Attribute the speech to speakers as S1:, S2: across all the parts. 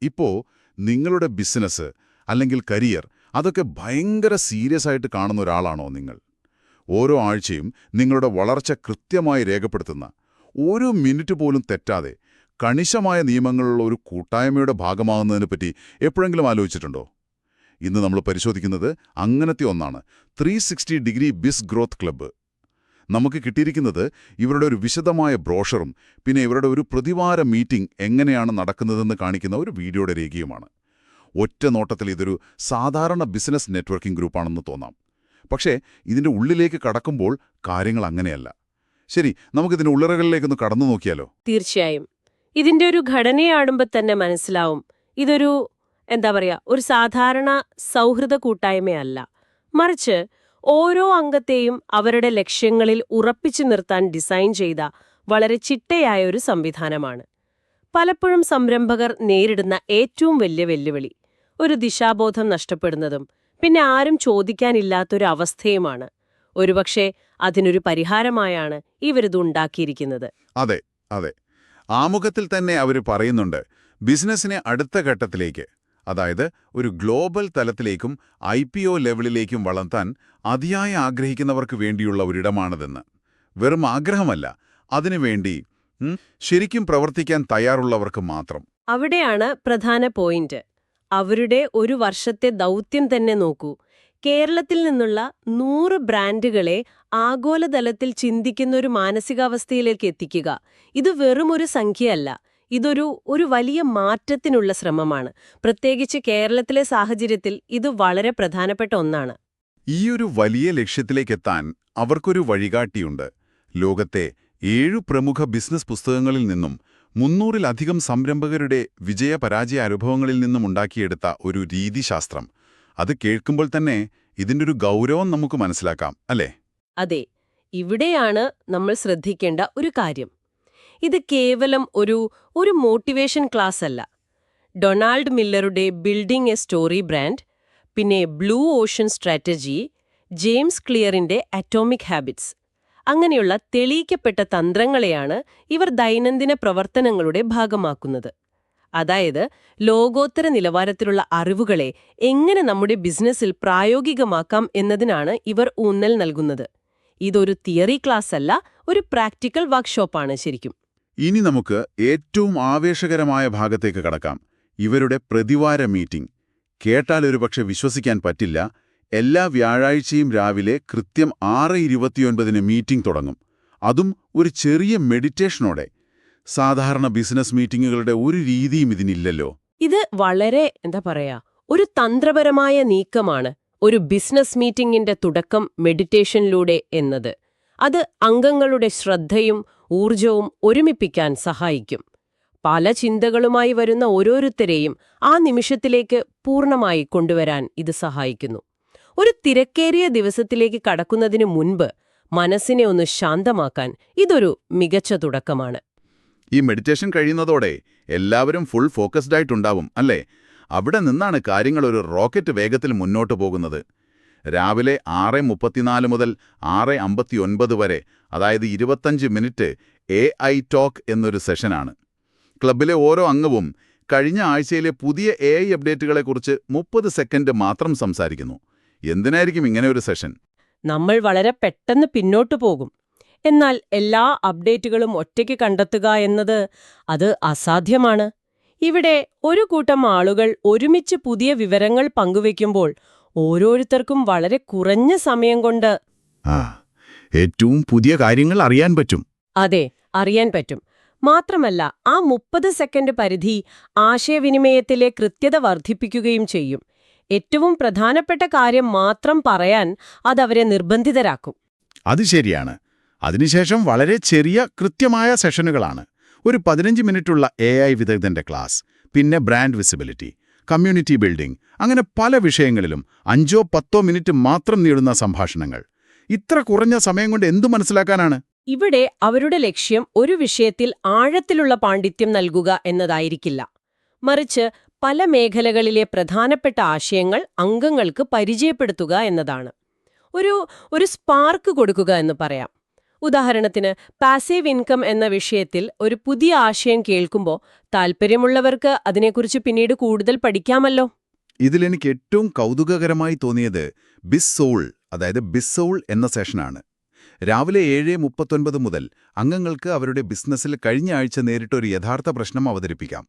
S1: ഇപ്പോ നിങ്ങളുടെ ബിസിനസ് അല്ലെങ്കിൽ കരിയർ അതൊക്കെ ഭയങ്കര സീരിയസ് ആയിട്ട് കാണുന്ന ഒരാളാണോ നിങ്ങൾ? ഓരോ ആഴ്ചയും നിങ്ങളുടെ വളർച്ച കൃത്യമായി രേഖപ്പെടുത്തുന്ന, ഓരോ മിനിറ്റ് പോലും തെറ്റാതെ കണിശമായ നിയമങ്ങളുള്ള ഒരു കൂട്ടായ്മയുടെ ഭാഗമാകുന്നതിനെപ്പറ്റി എപ്പോഴെങ്കിലും ആലോചിച്ചിട്ടുണ്ടോ? ഇന്ന് നമ്മൾ പരിശോധിക്കുന്നത് അങ്ങനത്തെ ഒന്നാണ്, 360 ഡിഗ്രി ബിസ് ഗ്രോത്ത് ക്ലബ്ബ്. നമുക്ക് കിട്ടിയിരിക്കുന്നത് ഇവരുടെ ഒരു വിശദമായ ബ്രോഷറും പിന്നെ ഇവരുടെ ഒരു പ്രതിവാര മീറ്റിംഗ് എങ്ങനെയാണ് നടക്കുന്നതെന്ന് കാണിക്കുന്ന ഒരു വീഡിയോയുടെ രേഖയുമാണ്. ഒറ്റ നോട്ടത്തിൽ ഇതൊരു സാധാരണ ബിസിനസ് നെറ്റ്വർക്കിംഗ് ഗ്രൂപ്പാണെന്ന് തോന്നാം. പക്ഷേ ഇതിൻ്റെ ഉള്ളിലേക്ക് കടക്കുമ്പോൾ കാര്യങ്ങൾ അങ്ങനെയല്ല. ശരി, നമുക്കിതിൻ്റെ ഉള്ളറകളിലേക്കൊന്ന് കടന്നു നോക്കിയാലോ?
S2: തീർച്ചയായും. ഇതിന്റെ ഒരു ഘടനയാടുമ്പോൾ തന്നെ മനസ്സിലാവും ഇതൊരു ഒരു സാധാരണ സൗഹൃദ കൂട്ടായ്മയല്ല. മറിച്ച് ഓരോ അംഗത്തെയും അവരുടെ ലക്ഷ്യങ്ങളിൽ ഉറപ്പിച്ചു നിർത്താൻ ഡിസൈൻ ചെയ്ത വളരെ ചിട്ടയായ ഒരു സംവിധാനമാണ്. പലപ്പോഴും സംരംഭകർ നേരിടുന്ന ഏറ്റവും വലിയ വെല്ലുവിളി ഒരു ദിശാബോധം നഷ്ടപ്പെടുന്നതും പിന്നെ ആരും ചോദിക്കാനില്ലാത്തൊരു അവസ്ഥയുമാണ്. ഒരുപക്ഷെ അതിനൊരു പരിഹാരമായാണ് ഇവരിത് ഉണ്ടാക്കിയിരിക്കുന്നത്.
S1: അതെ അതെ, ആമുഖത്തിൽ തന്നെ അവർ പറയുന്നുണ്ട്, ബിസിനസ്സിനെ അടുത്ത ഘട്ടത്തിലേക്ക്, അതായത് ഒരു ഗ്ലോബൽ തലത്തിലേക്കും IPO ലെവലിലേക്കും വളർത്താൻ അതിയായി ആഗ്രഹിക്കുന്നവർക്ക് വേണ്ടിയുള്ള ഒരിടമാണിതെന്ന്. വെറും ആഗ്രഹമല്ല, അതിനുവേണ്ടി ശരിക്കും പ്രവർത്തിക്കാൻ തയ്യാറുള്ളവർക്ക് മാത്രം.
S2: അവിടെയാണ് പ്രധാന പോയിന്റ്. അവരുടെ ഒരു വർഷത്തെ ദൗത്യം തന്നെ നോക്കൂ. കേരളത്തിൽ നിന്നുള്ള 100 ബ്രാൻഡുകളെ ആഗോളതലത്തിൽ ചിന്തിക്കുന്ന ഒരു മാനസികാവസ്ഥയിലേക്ക് എത്തിക്കുക. ഇത് വെറുമൊരു സംഖ്യയല്ല, ഇതൊരു വലിയ മാറ്റത്തിനുള്ള ശ്രമമാണ്. പ്രത്യേകിച്ച് കേരളത്തിലെ സാഹചര്യത്തിൽ ഇത് വളരെ പ്രധാനപ്പെട്ട ഒന്നാണ്.
S1: ഈയൊരു വലിയ ലക്ഷ്യത്തിലേക്കെത്താൻ അവർക്കൊരു വഴികാട്ടിയുണ്ട്. ലോകത്തെ 7 പ്രമുഖ ബിസിനസ് പുസ്തകങ്ങളിൽ നിന്നും 300-ലധികം സംരംഭകരുടെ വിജയപരാജയ അനുഭവങ്ങളിൽ നിന്നും ഉണ്ടാക്കിയെടുത്ത ഒരു രീതിശാസ്ത്രം. അത് കേൾക്കുമ്പോൾ തന്നെ ഇതിൻ്റെ ഒരു ഗൗരവം നമുക്ക് മനസ്സിലാക്കാം, അല്ലേ?
S2: അതെ, ഇവിടെയാണ് നമ്മൾ ശ്രദ്ധിക്കേണ്ട ഒരു കാര്യം. ഇത് കേവലം ഒരു മോട്ടിവേഷൻ ക്ലാസ് അല്ല. ഡൊണാൾഡ് മില്ലറുടെ ബിൽഡിംഗ് എ സ്റ്റോറി ബ്രാൻഡ്, പിന്നെ ബ്ലൂ ഓഷൻ സ്ട്രാറ്റജി, ജെയിംസ് ക്ലിയറിന്റെ അറ്റോമിക് ഹാബിറ്റ്സ്, അങ്ങനെയുള്ള തെളിയിക്കപ്പെട്ട തന്ത്രങ്ങളെയാണ് ഇവർ ദൈനംദിന പ്രവർത്തനങ്ങളുടെ ഭാഗമാക്കുന്നത്. അതായത് ലോകോത്തര നിലവാരത്തിലുള്ള അറിവുകളെ എങ്ങനെ നമ്മുടെ ബിസിനസ്സിൽ പ്രായോഗികമാക്കാം എന്നതിനാണ് ഇവർ ഊന്നൽ നൽകുന്നത്. ഇതൊരു തിയറി ക്ലാസ് അല്ല, ഒരു പ്രാക്ടിക്കൽ വർക്ക്ഷോപ്പാണ് ശരിക്കും.
S1: ഇനി നമുക്ക് ഏറ്റവും ആവേശകരമായ ഭാഗത്തേക്ക് കടക്കാം, ഇവരുടെ പ്രതിവാര മീറ്റിംഗ്. കേട്ടാൽ ഒരുപക്ഷെ വിശ്വസിക്കാൻ പറ്റില്ല. എല്ലാ വ്യാഴാഴ്ചയും രാവിലെ കൃത്യം 6:29 മീറ്റിംഗ് തുടങ്ങും. അതും ഒരു ചെറിയ മെഡിറ്റേഷനോടെ. സാധാരണ ബിസിനസ് മീറ്റിംഗുകളുടെ ഒരു രീതിയും ഇതിനില്ലല്ലോ.
S2: ഇത് വളരെ ഒരു തന്ത്രപരമായ നീക്കമാണ്. ഒരു ബിസിനസ് മീറ്റിംഗിന്റെ തുടക്കം മെഡിറ്റേഷനിലൂടെ എന്നത്. അത് അംഗങ്ങളുടെ ശ്രദ്ധയും ഊർജവും ഒരുമിപ്പിക്കാൻ സഹായിക്കും. പല ചിന്തകളുമായി വരുന്ന ഓരോരുത്തരെയും ആ നിമിഷത്തിലേക്ക് പൂർണ്ണമായി കൊണ്ടുവരാൻ ഇത് സഹായിക്കുന്നു. ഒരു തിരക്കേറിയ ദിവസത്തിലേക്ക് കടക്കുന്നതിനു മുൻപ് മനസ്സിനെ ഒന്ന് ശാന്തമാക്കാൻ ഇതൊരു മികച്ച തുടക്കമാണ്.
S1: ഈ മെഡിറ്റേഷൻ കഴിയുന്നതോടെ എല്ലാവരും ഫുൾ ഫോക്കസ്ഡ് ആയിട്ടുണ്ടാവും, അല്ലേ? അവിടെ നിന്നാണ് കാര്യങ്ങൾ ഒരു റോക്കറ്റ് വേഗത്തിൽ മുന്നോട്ട് പോകുന്നത്. രാവിലെ 6:34 മുതൽ 6:59 വരെ, അതായത് 25 മിനിറ്റ് AI ടോക്ക് എന്നൊരു സെഷനാണ്. ക്ലബിലെ ഓരോ അംഗവും കഴിഞ്ഞ ആഴ്ചയിലെ പുതിയ AI അപ്ഡേറ്റുകളെക്കുറിച്ച് 30 സെക്കൻഡ് മാത്രം സംസാരിക്കുന്നു. എന്തിനായിരിക്കും ഇങ്ങനെ ഒരു സെഷൻ?
S2: നമ്മൾ വളരെ പെട്ടെന്ന് പിന്നോട്ടു പോകും. എന്നാൽ എല്ലാ അപ്ഡേറ്റുകളും ഒറ്റയ്ക്ക് കണ്ടെത്തുക എന്നത് അത് അസാധ്യമാണ്. ഇവിടെ ഒരു കൂട്ടം ആളുകൾ ഒരുമിച്ച് പുതിയ വിവരങ്ങൾ പങ്കുവെക്കുമ്പോൾ ഓരോരുത്തർക്കും വളരെ കുറഞ്ഞ സമയം കൊണ്ട്
S1: ഏറ്റവും പുതിയ കാര്യങ്ങൾ അറിയാൻ പറ്റും.
S2: അതെ, അറിയാൻ പറ്റും. മാത്രമല്ല, ആ 30 സെക്കൻഡ് പരിധി ആശയവിനിമയത്തിലെ കൃത്യത വർദ്ധിപ്പിക്കുകയും ചെയ്യും. ഏറ്റവും പ്രധാനപ്പെട്ട കാര്യം മാത്രം പറയാൻ അതവരെ നിർബന്ധിതരാക്കും.
S1: അത് ശരിയാണ്. അതിനുശേഷം വളരെ ചെറിയ കൃത്യമായ സെഷനുകളാണ്. ഒരു 15 മിനിറ്റുള്ള AI വിദഗ്ധന്റെ ക്ലാസ്, പിന്നെ ബ്രാൻഡ് വിസിബിലിറ്റി, കമ്മ്യൂണിറ്റി ബിൽഡിംഗ്, അങ്ങനെ പല വിഷയങ്ങളിലും 5-10 മിനിറ്റ് മാത്രം നീളുന്ന സംഭാഷണങ്ങൾ. ഇത്ര കുറഞ്ഞ സമയം കൊണ്ട് എന്തു മനസ്സിലാക്കാനാണ്?
S2: ഇവിടെ അവരുടെ ലക്ഷ്യം ഒരു വിഷയത്തിൽ ആഴത്തിലുള്ള പാണ്ഡിത്യം നൽകുക എന്നതായിരിക്കില്ല. മറിച്ച് പല മേഖലകളിലെ പ്രധാനപ്പെട്ട ആശയങ്ങൾ അംഗങ്ങൾക്ക് പരിചയപ്പെടുത്തുക എന്നതാണ്. ഒരു സ്പാർക്ക് കൊടുക്കുക എന്ന് പറയാം. ഉദാഹരണത്തിന് പാസീവ് ഇൻകം എന്ന വിഷയത്തിൽ ഒരു പുതിയ ആശയം കേൾക്കുമ്പോൾ താൽപ്പര്യമുള്ളവർക്ക് അതിനെക്കുറിച്ച് പിന്നീട് കൂടുതൽ പഠിക്കാമല്ലോ.
S1: ഇതിലെനിക്ക് ഏറ്റവും കൗതുകകരമായി തോന്നിയത് ബിസ് സോൾ, അതായത് ബിസ് സോൾ എന്ന സെഷനാണ്. രാവിലെ 7:39 മുതൽ അംഗങ്ങൾക്ക് അവരുടെ ബിസിനസ്സിൽ കഴിഞ്ഞ ആഴ്ച നേരിട്ട ഒരു യഥാർത്ഥ പ്രശ്നം അവതരിപ്പിക്കാം.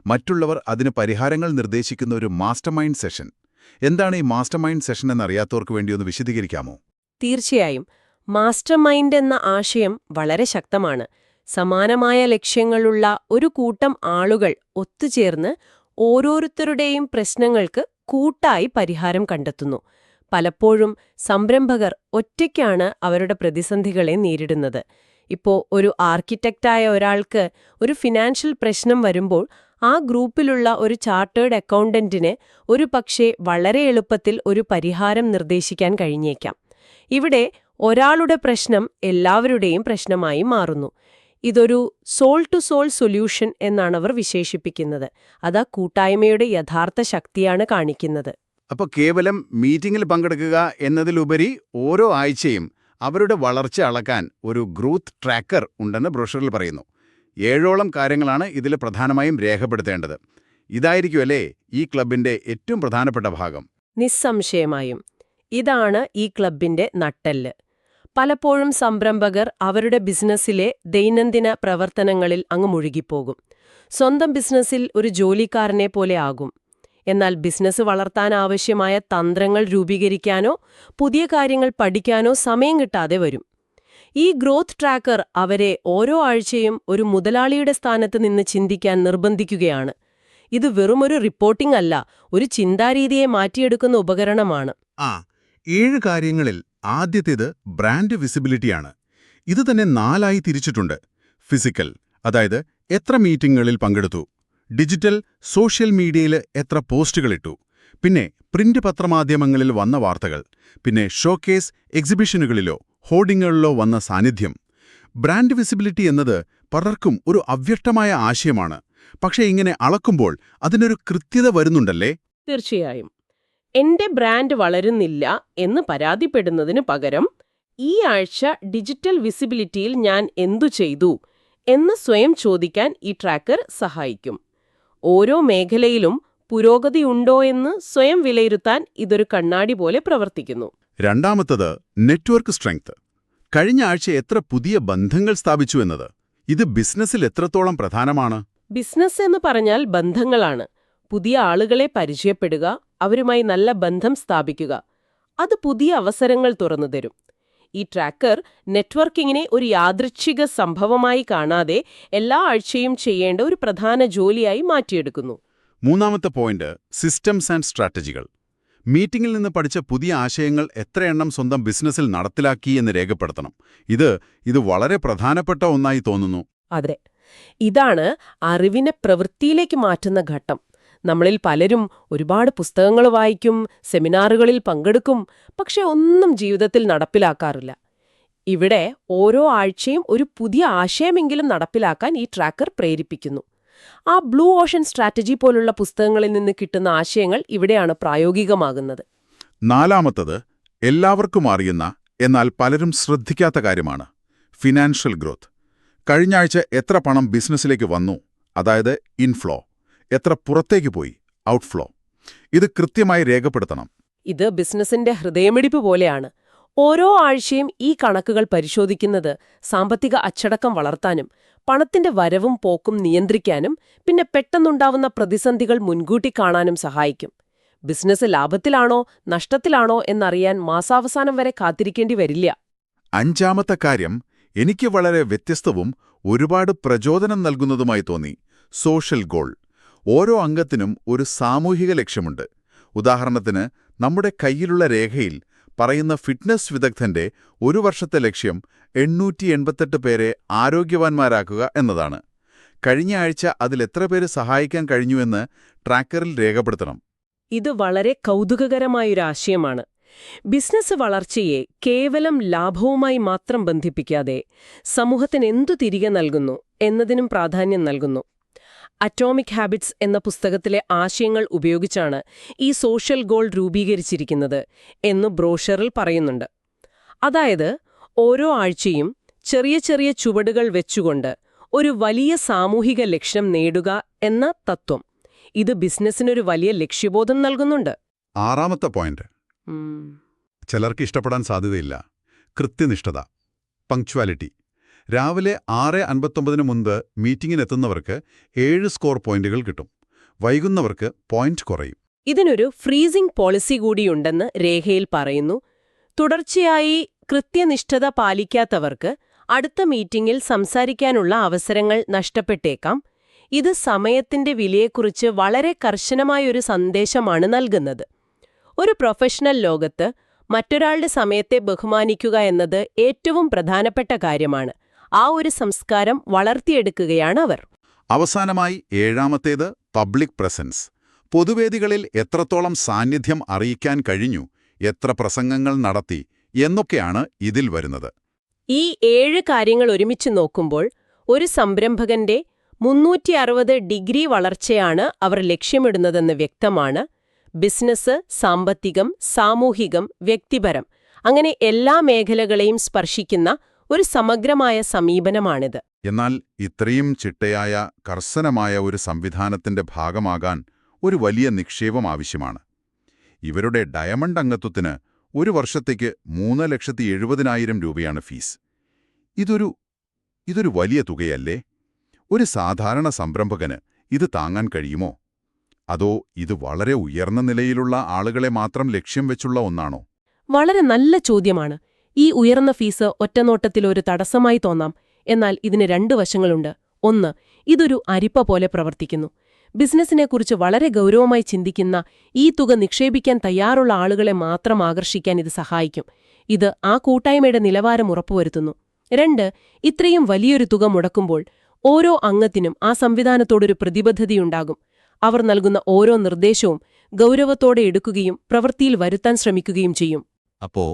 S1: മറ്റുള്ളവർ അതിന് പരിഹാരങ്ങൾ നിർദ്ദേശിക്കുന്ന ഒരു മാസ്റ്റർ മൈൻഡ് സെഷൻ. എന്താണ് ഈ മാസ്റ്റർ മൈൻഡ് സെഷൻ എന്നറിയാത്തവർക്ക് വേണ്ടി ഒന്ന് വിശദീകരിക്കാമോ?
S2: തീർച്ചയായും. മാസ്റ്റർ മൈൻഡ് എന്ന ആശയം വളരെ ശക്തമാണ്. സമാനമായ ലക്ഷ്യങ്ങളുള്ള ഒരു കൂട്ടം ആളുകൾ ഒത്തുചേർന്ന് ഓരോരുത്തരുടെയും പ്രശ്നങ്ങൾക്ക് കൂട്ടായി പരിഹാരം കണ്ടെത്തുന്നു. പലപ്പോഴും സംരംഭകർ ഒറ്റയ്ക്കാണ് അവരുടെ പ്രതിസന്ധികളെ നേരിടുന്നത്. ഇപ്പോൾ ഒരു ആർക്കിടെക്റ്റായ ഒരാൾക്ക് ഒരു ഫിനാൻഷ്യൽ പ്രശ്നം വരുമ്പോൾ ആ ഗ്രൂപ്പിലുള്ള ഒരു ചാർട്ടേഡ് അക്കൗണ്ടന്റിന് ഒരുപക്ഷേ വളരെ എളുപ്പത്തിൽ ഒരു പരിഹാരം നിർദ്ദേശിക്കാൻ കഴിഞ്ഞേക്കാം. ഇവിടെ ഒരാളുടെ പ്രശ്നം എല്ലാവരുടെയും പ്രശ്നമായി മാറുന്നു. ഇതൊരു സോൾ ടു സോൾ സൊല്യൂഷൻ എന്നാണ് അവർ വിശേഷിപ്പിക്കുന്നത്. അത് കൂട്ടായ്മയുടെ യഥാർത്ഥ ശക്തിയാണ് കാണിക്കുന്നത്.
S3: അപ്പോൾ കേവലം മീറ്റിംഗിൽ പങ്കെടുക്കുക എന്നതിലുപരി ഓരോ ആഴ്ചയും അവരുടെ വളർച്ച അളക്കാൻ ഒരു ഗ്രോത്ത് ട്രാക്കർ ഉണ്ടെന്ന് ബ്രോഷറിൽ പറയുന്നു. 7ഓളം കാര്യങ്ങളാണ് ഇതിൽ പ്രധാനമായും രേഖപ്പെടുത്തേണ്ടത്. ഇതായിരിക്കുമല്ലേ ഈ ക്ലബിന്റെ ഏറ്റവും പ്രധാനപ്പെട്ട ഭാഗം?
S2: നിസ്സംശയമായും ഇതാണ് ഈ ക്ലബിന്റെ നട്ടെല്ല്. പലപ്പോഴും സംരംഭകർ അവരുടെ ബിസിനസ്സിലെ ദൈനംദിന പ്രവർത്തനങ്ങളിൽ അങ്ങ് മുഴുകിപ്പോകും. സ്വന്തം ബിസിനസ്സിൽ ഒരു ജോലിക്കാരനെ പോലെ ആകും. എന്നാൽ ബിസിനസ് വളർത്താനാവശ്യമായ തന്ത്രങ്ങൾ രൂപീകരിക്കാനോ പുതിയ കാര്യങ്ങൾ പഠിക്കാനോ സമയം കിട്ടാതെ വരും. ഈ ഗ്രോത്ത് ട്രാക്കർ അവരെ ഓരോ ആഴ്ചയും ഒരു മുതലാളിയുടെ സ്ഥാനത്ത് നിന്ന് ചിന്തിക്കാൻ നിർബന്ധിക്കുകയാണ്. ഇത് വെറുമൊരു റിപ്പോർട്ടിംഗ് അല്ല, ഒരു ചിന്താരീതിയെ മാറ്റിയെടുക്കുന്ന ഉപകരണമാണ്.
S1: 7 കാര്യങ്ങളിൽ ആദ്യത്തേത് ബ്രാൻഡ് വിസിബിലിറ്റിയാണ്. ഇത് തന്നെ 4ആയി തിരിച്ചിട്ടുണ്ട്. ഫിസിക്കൽ, അതായത് എത്ര മീറ്റിംഗുകളിൽ പങ്കെടുത്തു; ഡിജിറ്റൽ, സോഷ്യൽ മീഡിയയിൽ എത്ര പോസ്റ്റുകളിട്ടു; പിന്നെ പ്രിന്റ് പത്രമാധ്യമങ്ങളിൽ വന്ന വാർത്തകൾ; പിന്നെ ഷോക്കേസ് എക്സിബിഷനുകളിലോ ഹോർഡിങ്ങുകളിലോ വന്ന സാന്നിധ്യം. ബ്രാൻഡ് വിസിബിലിറ്റി എന്നത് പലർക്കും ഒരു അവ്യക്തമായ ആശയമാണ്. പക്ഷേ ഇങ്ങനെ അളക്കുമ്പോൾ അതിനൊരു കൃത്യത വരുന്നുണ്ടല്ലേ?
S2: തീർച്ചയായും. എന്റെ ബ്രാൻഡ് വളരുന്നില്ല എന്ന് പരാതിപ്പെടുന്നതിന് പകരം ഈ ആഴ്ച ഡിജിറ്റൽ വിസിബിലിറ്റിയിൽ ഞാൻ എന്തു ചെയ്തു എന്ന് സ്വയം ചോദിക്കാൻ ഈ ട്രാക്കർ സഹായിക്കും. ഓരോ മേഖലയിലും പുരോഗതിയുണ്ടോ എന്ന് സ്വയം വിലയിരുത്താൻ ഇതൊരു കണ്ണാടി പോലെ പ്രവർത്തിക്കുന്നു.
S1: രണ്ടാമത്തത് നെറ്റ്വർക്ക് സ്ട്രെങ്ത്. കഴിഞ്ഞ ആഴ്ച എത്ര പുതിയ ബന്ധങ്ങൾ സ്ഥാപിച്ചു എന്നത്. ഇത് ബിസിനസ്സിൽ എത്രത്തോളം പ്രധാനമാണ്?
S2: ബിസിനസ് എന്ന് പറഞ്ഞാൽ ബന്ധങ്ങളാണ്. പുതിയ ആളുകളെ പരിചയപ്പെടുക, അവരുമായി നല്ല ബന്ധം സ്ഥാപിക്കുക. അത് പുതിയ അവസരങ്ങൾ തുറന്നു തരും. ഈ ട്രാക്കർ നെറ്റ്വർക്കിങ്ങിനെ ഒരു യാദൃച്ഛിക സംഭവമായി കാണാതെ എല്ലാ ആഴ്ചയും ചെയ്യേണ്ട ഒരു പ്രധാന ജോലിയായി മാറ്റിയെടുക്കുന്നു.
S1: മൂന്നാമത്തെ പോയിന്റ് സിസ്റ്റംസ് ആൻഡ് സ്ട്രാറ്റജികൾ. മീറ്റിംഗിൽ നിന്ന് പഠിച്ച പുതിയ ആശയങ്ങൾ എത്രയെണ്ണം സ്വന്തം ബിസിനസ്സിൽ നടപ്പിലാക്കി എന്ന് രേഖപ്പെടുത്തണം. ഇത് വളരെ പ്രധാനപ്പെട്ട ഒന്നായി തോന്നുന്നു.
S2: അതെ, ഇതാണ് അറിവിനെ പ്രവൃത്തിയിലേക്ക് മാറ്റുന്ന ഘട്ടം. നമ്മളിൽ പലരും ഒരുപാട് പുസ്തകങ്ങൾ വായിക്കും, സെമിനാറുകളിൽ പങ്കെടുക്കും, പക്ഷെ ഒന്നും ജീവിതത്തിൽ നടപ്പിലാക്കാറില്ല. ഇവിടെ ഓരോ ആഴ്ചയും ഒരു പുതിയ ആശയമെങ്കിലും നടപ്പിലാക്കാൻ ഈ ട്രാക്കർ പ്രേരിപ്പിക്കുന്നു. ആ ബ്ലൂ ഓഷൻ സ്ട്രാറ്റജി പോലുള്ള പുസ്തകങ്ങളിൽ നിന്ന് കിട്ടുന്ന ആശയങ്ങൾ ഇവിടെയാണ് പ്രായോഗികമാകുന്നത്.
S1: നാലാമത്തത് എല്ലാവർക്കും അറിയുന്ന എന്നാൽ പലരും ശ്രദ്ധിക്കാത്ത കാര്യമാണ് ഫിനാൻഷ്യൽ ഗ്രോത്ത്. കഴിഞ്ഞ ആഴ്ച എത്ര പണം ബിസിനസ്സിലേക്ക് വന്നു, അതായത് ഇൻഫ്ലോ; എത്ര പുറത്തേക്ക് പോയി, ഔട്ട്ഫ്ലോ. ഇത് കൃത്യമായി രേഖപ്പെടുത്തണം.
S2: ഇത് ബിസിനസിന്റെ ഹൃദയമിടിപ്പ് പോലെയാണ്. ഓരോ ആഴ്ചയും ഈ കണക്കുകൾ പരിശോധിക്കുന്നത് സാമ്പത്തിക അച്ചടക്കം വളർത്താനും പണത്തിന്റെ വരവും പോക്കും നിയന്ത്രിക്കാനും പിന്നെ പെട്ടെന്നുണ്ടാവുന്ന പ്രതിസന്ധികൾ മുൻകൂട്ടി കാണാനും സഹായിക്കും. ബിസിനസ് ലാഭത്തിലാണോ നഷ്ടത്തിലാണോ എന്നറിയാൻ മാസാവസാനം വരെ കാത്തിരിക്കേണ്ടി വരില്ല.
S1: അഞ്ചാമത്തെ കാര്യം എനിക്ക് വളരെ വ്യത്യസ്തവും ഒരുപാട് പ്രചോദനം നൽകുന്നതുമായി തോന്നി. Social goal. ഓരോ അംഗത്തിനും ഒരു സാമൂഹിക ലക്ഷ്യമുണ്ട്. ഉദാഹരണത്തിന് നമ്മുടെ കയ്യിലുള്ള രേഖയിൽ പറയുന്ന ഫിറ്റ്നസ് വിദഗ്ധന്റെ ഒരു വർഷത്തെ ലക്ഷ്യം 888 പേരെ ആരോഗ്യവാന്മാരാക്കുക എന്നതാണ്. കഴിഞ്ഞ ആഴ്ച അതിലെത്ര പേര് സഹായിക്കാൻ കഴിഞ്ഞുവെന്ന് ട്രാക്കറിൽ രേഖപ്പെടുത്തണം.
S2: ഇത് വളരെ കൗതുകകരമായൊരാശയമാണ്. ബിസിനസ് വളർച്ചയെ കേവലം ലാഭവുമായി മാത്രം ബന്ധിപ്പിക്കാതെ സമൂഹത്തിന് എന്തു തിരികെ നൽകുന്നു എന്നതിനും പ്രാധാന്യം നൽകുന്നു. അറ്റോമിക് ഹാബിറ്റ്സ് എന്ന പുസ്തകത്തിലെ ആശയങ്ങൾ ഉപയോഗിച്ചാണ് ഈ സോഷ്യൽ ഗോൾ രൂപീകരിച്ചിരിക്കുന്നത് എന്ന് ബ്രോഷറിൽ പറയുന്നുണ്ട്. അതായത് ഓരോ ആഴ്ചയും ചെറിയ ചെറിയ ചുവടുകൾ വെച്ചുകൊണ്ട് ഒരു വലിയ സാമൂഹിക ലക്ഷ്യം നേടുക എന്ന തത്വം ഇത് ബിസിനസ്സിനൊരു വലിയ ലക്ഷ്യബോധം നൽകുന്നുണ്ട്.
S1: ആറാമത്തെ പോയിന്റ് ചിലർക്ക് ഇഷ്ടപ്പെടാൻ സാധ്യതയില്ല. കൃത്യനിഷ്ഠത, പങ്ക്ച്വാലിറ്റി. രാവിലെ 6:59 മുൻപ് മീറ്റിംഗിനെത്തുന്നവർക്ക് 7 സ്കോർ പോയിന്റുകൾ കിട്ടും. വൈകുന്നവർക്ക് പോയിന്റ് കുറയും.
S2: ഇതിനൊരു ഫ്രീസിംഗ് പോളിസി കൂടിയുണ്ടെന്ന് രേഖയിൽ പറയുന്നു. തുടർച്ചയായി കൃത്യനിഷ്ഠത പാലിക്കാത്തവർക്ക് അടുത്ത മീറ്റിംഗിൽ സംസാരിക്കാനുള്ള അവസരങ്ങൾ നഷ്ടപ്പെട്ടേക്കാം. ഇത് സമയത്തിന്റെ വിലയെക്കുറിച്ച് വളരെ കർശനമായൊരു സന്ദേശമാണ് നൽകുന്നത്. ഒരു പ്രൊഫഷണൽ ലോകത്ത് മറ്റൊരാളുടെ സമയത്തെ ബഹുമാനിക്കുക എന്നത് ഏറ്റവും പ്രധാനപ്പെട്ട കാര്യമാണ്. ആ ഒരു സംസ്കാരം വളർത്തിയെടുക്കുകയാണ് അവർ.
S1: അവസാനമായി ഏഴാമത്തേത് പബ്ലിക് പ്രസൻസ്. പൊതുവേദികളിൽ എത്രത്തോളം സാന്നിധ്യം അറിയിക്കാൻ കഴിഞ്ഞു, എത്ര പ്രസംഗങ്ങൾ നടത്തി എന്നൊക്കെയാണ് ഇതിൽ വരുന്നത്.
S2: ഈ 7 കാര്യങ്ങൾ ഒരുമിച്ച് നോക്കുമ്പോൾ ഒരു സംരംഭകന്റെ 360 ഡിഗ്രി വളർച്ചയാണ് അവർ ലക്ഷ്യമിടുന്നതെന്ന് വ്യക്തമാണ്. ബിസിനസ്, സാമ്പത്തികം, സാമൂഹികം, വ്യക്തിപരം അങ്ങനെ എല്ലാ മേഖലകളെയും സ്പർശിക്കുന്ന ഒരു സമഗ്രമായ സമീപനമാണിത്.
S1: എന്നാൽ ഇത്രയും ചിട്ടയായ, കർശനമായ ഒരു സംവിധാനത്തിന്റെ ഭാഗമാകാൻ ഒരു വലിയ നിക്ഷേപം ആവശ്യമാണ്. ഇവരുടെ ഡയമണ്ട് അംഗത്വത്തിന് ഒരു വർഷത്തേക്ക് 3,70,000 രൂപയാണ് ഫീസ്. ഇതൊരു വലിയ തുകയല്ലേ? ഒരു സാധാരണ സംരംഭകന് ഇത് താങ്ങാൻ കഴിയുമോ? അതോ ഇത് വളരെ ഉയർന്ന നിലയിലുള്ള ആളുകളെ മാത്രം ലക്ഷ്യം വെച്ചുള്ള ഒന്നാണോ?
S2: വളരെ നല്ല ചോദ്യമാണ്. ഈ ഉയർന്ന ഫീസ് ഒറ്റനോട്ടത്തിൽ ഒരു തടസ്സമായി തോന്നാം. എന്നാൽ ഇതിന് 2 വശങ്ങളുണ്ട്. ഒന്ന്, ഇതൊരു അരിപ്പ പോലെ പ്രവർത്തിക്കുന്നു. ബിസിനസ്സിനെക്കുറിച്ച് വളരെ ഗൗരവമായി ചിന്തിക്കുന്ന, ഈ തുക നിക്ഷേപിക്കാൻ തയ്യാറുള്ള ആളുകളെ മാത്രം ആകർഷിക്കാൻ ഇത് സഹായിക്കും. ഇത് ആ കൂട്ടായ്മയുടെ നിലവാരം ഉറപ്പുവരുത്തുന്നു. 2, ഇത്രയും വലിയൊരു തുക മുടക്കുമ്പോൾ ഓരോ അംഗത്തിനും ആ സംവിധാനത്തോടൊരു പ്രതിബദ്ധതയുണ്ടാകും. അവർ നൽകുന്ന ഓരോ നിർദ്ദേശവും ഗൗരവത്തോടെ എടുക്കുകയും പ്രവൃത്തിയിൽ വരുത്താൻ ശ്രമിക്കുകയും ചെയ്യും.
S3: അപ്പോ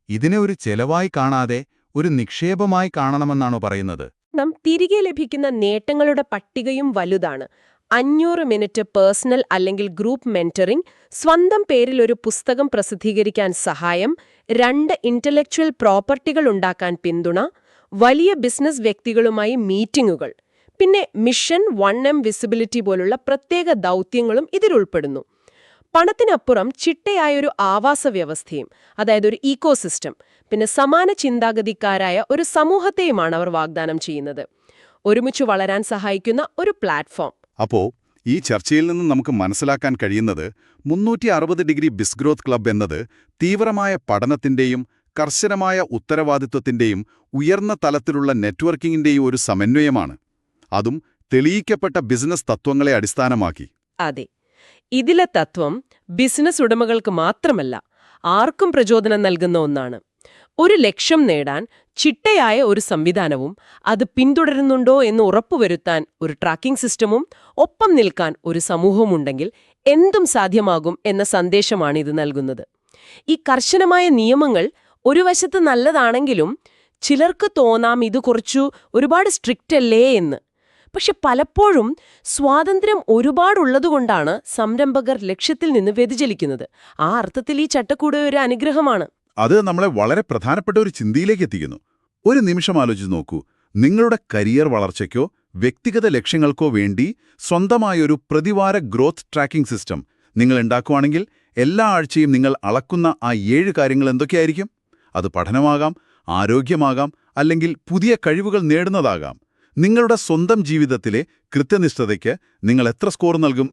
S3: ഇതിനെ ഒരു ചെലവായി കാണാതെ ഒരു നിക്ഷേപമായി കാണണമെന്നാണോ പറയുന്നത്?
S2: തിരികെ ലഭിക്കുന്ന നേട്ടങ്ങളുടെ പട്ടികയും വലുതാണ്. 500 മിനിറ്റ് പേഴ്സണൽ അല്ലെങ്കിൽ ഗ്രൂപ്പ് മെന്ററിംഗ്, സ്വന്തം പേരിൽ ഒരു പുസ്തകം പ്രസിദ്ധീകരിക്കാൻ സഹായം, 2 ഇന്റലക്ച്വൽ പ്രോപ്പർട്ടികൾ ഉണ്ടാക്കാൻ പിന്തുണ, വലിയ ബിസിനസ് വ്യക്തികളുമായി മീറ്റിംഗുകൾ, പിന്നെ മിഷൻ 1M വിസിബിലിറ്റി പോലുള്ള പ്രത്യേക ദൗത്യങ്ങളും ഇതിലുൾപ്പെടുന്നു. പണത്തിനപ്പുറം ചിട്ടയായൊരു ആവാസ വ്യവസ്ഥയും, അതായത് ഒരു ഇക്കോസിസ്റ്റം, പിന്നെ സമാന ചിന്താഗതിക്കാരായ ഒരു സമൂഹത്തെയുമാണ് അവർ വാഗ്ദാനം ചെയ്യുന്നത്. ഒരുമിച്ച് വളരാൻ സഹായിക്കുന്ന ഒരു പ്ലാറ്റ്ഫോം.
S1: അപ്പോ ഈ ചർച്ചയിൽ നിന്ന് നമുക്ക് മനസ്സിലാക്കാൻ കഴിയുന്നത് 360 ഡിഗ്രി ബിസ്ഗ്രോത്ത് ക്ലബ് എന്നത് തീവ്രമായ പഠനത്തിന്റെയും കർശനമായ ഉത്തരവാദിത്വത്തിന്റെയും ഉയർന്ന തലത്തിലുള്ള നെറ്റ്വർക്കിംഗിന്റെയും ഒരു സമന്വയമാണ്. അതും തെളിയിക്കപ്പെട്ട ബിസിനസ് തത്വങ്ങളെ അടിസ്ഥാനമാക്കി.
S2: അതെ, ഇതിലെ തത്വം ബിസിനസ് ഉടമകൾക്ക് മാത്രമല്ല, ആർക്കും പ്രചോദനം നൽകുന്ന ഒന്നാണ്. ഒരു ലക്ഷ്യം നേടാൻ ചിട്ടയായ ഒരു സംവിധാനവും അത് പിന്തുടരുന്നുണ്ടോ എന്ന് ഉറപ്പുവരുത്താൻ ഒരു ട്രാക്കിംഗ് സിസ്റ്റമും ഒപ്പം നിൽക്കാൻ ഒരു സമൂഹമുണ്ടെങ്കിൽ എന്തും സാധ്യമാകും എന്ന സന്ദേശമാണ് ഇത് നൽകുന്നത്. ഈ കർശനമായ നിയമങ്ങൾ ഒരു വശത്ത് നല്ലതാണെങ്കിലും ചിലർക്ക് തോന്നാം ഇത് കുറച്ചു ഒരുപാട് സ്ട്രിക്റ്റ് അല്ലേ എന്ന്. പക്ഷെ പലപ്പോഴും സ്വാതന്ത്ര്യം ഒരുപാടുള്ളതുകൊണ്ടാണ് സംരംഭകർ ലക്ഷ്യത്തിൽ നിന്ന് വ്യതിചലിക്കുന്നത്. ആ അർത്ഥത്തിൽ ഈ ചട്ടക്കൂട് ഒരു അനുഗ്രഹമാണ്.
S1: അത് നമ്മളെ വളരെ പ്രധാനപ്പെട്ട ഒരു ചിന്തയിലേക്ക് എത്തിക്കുന്നു. ഒരു നിമിഷം ആലോചിച്ച് നോക്കൂ. നിങ്ങളുടെ കരിയർ വളർച്ചയ്ക്കോ വ്യക്തിഗത ലക്ഷ്യങ്ങൾക്കോ വേണ്ടി സ്വന്തമായൊരു പ്രതിവാര ഗ്രോത്ത് ട്രാക്കിംഗ് സിസ്റ്റം നിങ്ങൾ ഉണ്ടാക്കുവാണെങ്കിൽ എല്ലാ ആഴ്ചയും നിങ്ങൾ അളക്കുന്ന ആ 7 കാര്യങ്ങൾ എന്തൊക്കെയായിരിക്കും? അത് പഠനമാകാം, ആരോഗ്യമാകാം, അല്ലെങ്കിൽ പുതിയ കഴിവുകൾ നേടുന്നതാകാം. നിങ്ങളുടെ സ്വന്തം ജീവിതത്തിലെ കൃത്യനിഷ്ഠതയ്ക്ക് നിങ്ങൾ എത്ര സ്കോർ നൽകും?